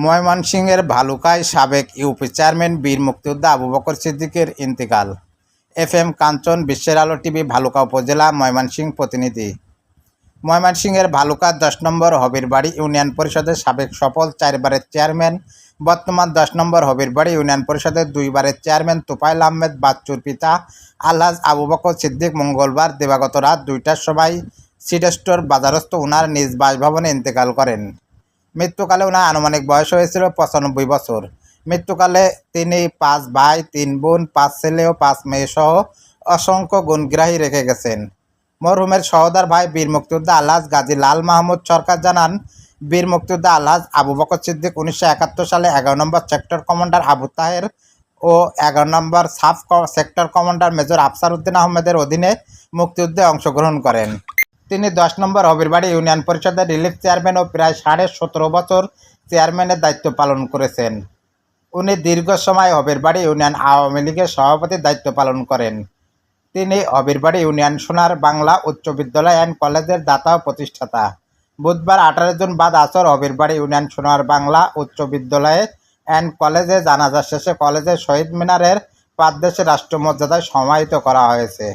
ময়মনসিংহের ভালুকায় সাবেক UP chairman বীর মুক্তিযোদ্ধা আবু বকর সিদ্দিকের ইন্তেকাল। FM কাঞ্চন, বিশ্বের আলো টিভি, ভালুকা উপজেলা, ময়মনসিংহ প্রতিনিধি। ময়মনসিংহের ভালুকা 10 নম্বর হবিরবাড়ি ইউনিয়ন পরিষদের সাবেক সফল 4 বারের চেয়ারম্যান, বর্তমান 10 নম্বর হবিরবাড়ি ইউনিয়ন পরিষদের 2 বারের চেয়ারম্যান তোফায়েল আহমেদ বাচ্চুর পিতা আলহাজ আবু বকর সিদ্দিক মঙ্গলবার দিবাগত রাত 2টার সময় সিডস্টোর বাজারস্থ ওনার নিজ বাসভবনে ইন্তেকাল করেন। মৃত্যুকালে ওনার আনুমানিক বয়স হয়েছিল 95 বছর। মৃত্যুকালে তিনি 5 ভাই, 3 বোন, 5 ছেলে ও 5 মেয়ে সহ অসংখ্য গুণগ্রাহী রেখে গেছেন। মরহুমের সহোদর ভাই বীর মুক্তিযোদ্ধা আলহাজ গাজী লাল মাহমুদ সরকার জানান, বীর মুক্তিযোদ্ধা আলহাজ আবু বকর সিদ্দিক 1971 সালে 11 number sector commander Abu Taher ও 11 number sub sector commander major Afsar Uddin আহমেদের অধীনে মুক্তিযুদ্ধে অংশগ্রহণ করেন। তিনি 10 নম্বর হবিরবাড়ি ইউনিয়ন পরিষদের রিলিফ চেয়ারম্যান ও প্রায় 17.5 বছর চেয়ারম্যানের দায়িত্ব পালন করেছেন। উনি দীর্ঘ সময় হবিরবাড়ি ইউনিয়ন আওয়ামী লীগের সভাপতির দায়িত্ব পালন করেন। তিনি হবিরবাড়ি ইউনিয়ন সোনার বাংলা উচ্চ বিদ্যালয় অ্যান্ড কলেজের দাতা ও প্রতিষ্ঠাতা। বুধবার 18 জুন বাদ আসর হবিরবাড়ি ইউনিয়ন সোনার বাংলা উচ্চ বিদ্যালয়ে অ্যান্ড কলেজে জানাজা শেষে কলেজের শহীদ মিনারের পাদদেশে রাষ্ট্রমর্যাদায় সমাহিত করা হয়েছে।